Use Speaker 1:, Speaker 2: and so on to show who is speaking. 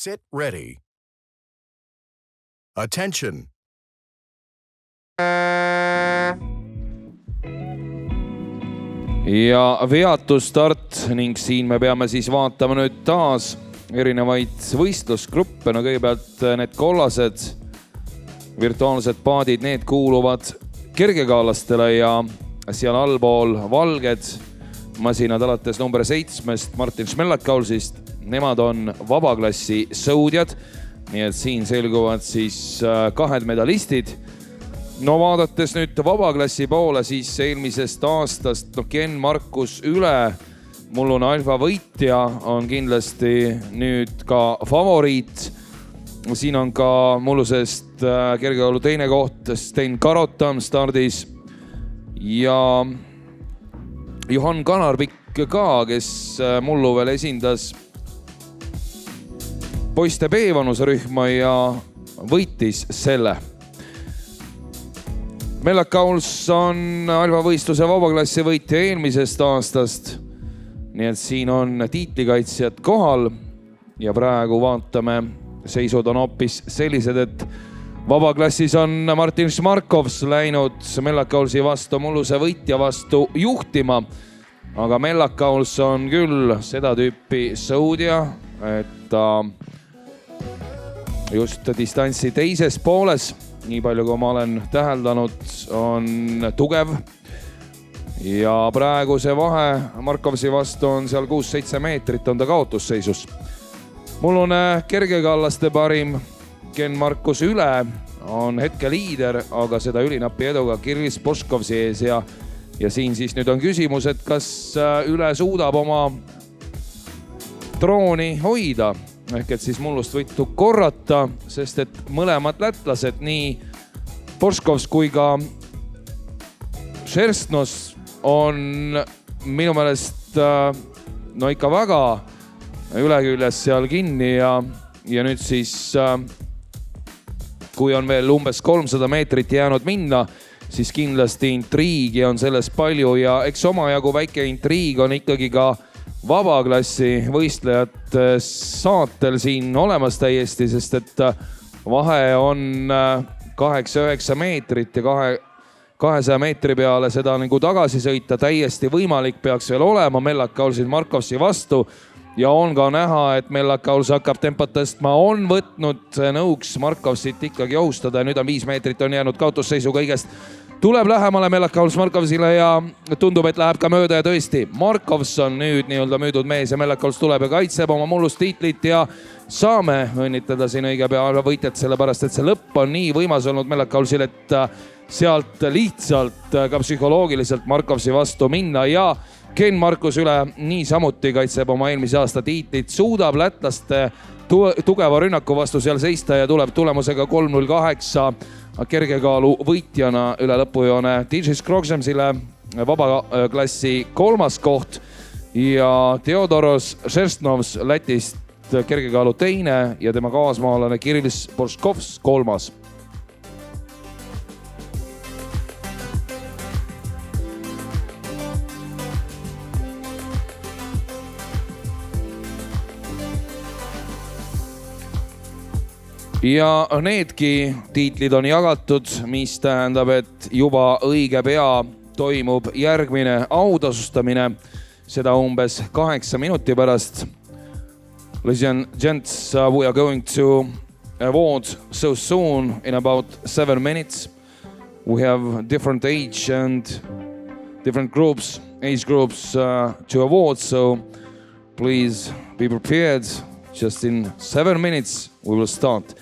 Speaker 1: Sit ready. Attention.
Speaker 2: Ja veatu start ning siin me peame siis vaatama nüüd taas erinevaid võistlusgruppe. No kõigepealt need kollased virtuaalsed paadid, need kuuluvad kergekaalastele ja seal allpool valged masinad alates number 7 Martin Schmellakaulsist. Nemad on vabaklassi sõudjad, nii et siin selguvad siis kahed medalistid. No vaadates nüüd vabaklassi poole, siis eelmisest aastast Ken Markus Üle, mullune alfa võitja, on kindlasti nüüd ka favoriit. Siin on ka mullusest kergekaalu teine koht Sten Karotam stardis ja Johan Kanarpikk ka, kes mullu veel esindas poiste B-vanusrühma ja võitis selle. Mellak-Kauls on alfavõistluse vabaklassi võitja eelmisest aastast, nii et siin on tiitlikaitsjad kohal ja praegu vaatame, seisud on hoopis sellised, et vabaklassis on Martin Šmarkovs läinud Mellak-Kaulsi vastu, mulluse võitja vastu juhtima, aga Mellak-Kauls on küll seda tüüpi sõudja, et ta just distantsi teises pooles, nii palju kui ma olen täheldanud, on tugev. Ja praegu see vahe Markovsi vastu on seal 6-7 meetrit, on ta kaotusseisus. Mullune kergekallaste parim Ken Markus Üle on hetke liider, aga seda ülinapi eduga Kirill Spoškovsi ees ja siin siis nüüd on küsimus, et kas Üle suudab oma trooni hoida. Ehk et siis mullust võitu korrata, sest et mõlemad lätlased, nii Poškovs kui ka Šerstnos on minu meelest no ikka väga üleküljes seal kinni ja nüüd siis, kui on veel umbes 300 meetrit jäänud minna, siis kindlasti intriigi on selles palju ja eks omajagu väike intriig on ikkagi ka vabaklassi võistlejad saatel siin olemas täiesti, sest et vahe on 8-9 meetrit ja 200 meetri peale seda nagu tagasi sõita täiesti võimalik peaks veel olema Mellak-Kaulsil Markovsi vastu ja on ka näha, et Mellak-Kauls hakkab tempot tõstma, on võtnud nõuks Markovsit ikkagi ohustada ja nüüd on 5 meetrit on jäänud kaotusseisu kõigest. Tuleb lähemale Mellak-Kauls Markovsile ja tundub, et läheb ka mööda ja tõesti. Markovs on nüüd nii-öelda müüdud mees ja Mellak-Kauls tuleb ja kaitseb oma mullust tiitlit ja saame õnnitleda siin õige pea võitjat, sellepärast et see lõpp on nii võimas olnud Mellak-Kaulsil, et sealt lihtsalt ka psühholoogiliselt Markovsi vastu minna ja Ken Markus Üle nii samuti kaitseb oma eelmise aasta tiitlit, suudab lätlaste tugeva rünnaku vastu seal seista ja tuleb tulemusega 3.08 kergekaalu võitjana üle lõpujoone Dižis Krokšemsile vabaklassi 3. koht ja Theodoros Šerstnovs Lätist kergekaalu 2. ja tema kaasmaalane Kirill Spoškovs 3. Ja needki tiitlid on jagatud, mis tähendab, et juba õige pea toimub järgmine autasustamine, seda umbes 8 minuti pärast. Ladies and gents, we are going to award so soon in about 7 minutes. We have different age and different age groups to award, so please be prepared. Just in 7 minutes we will start.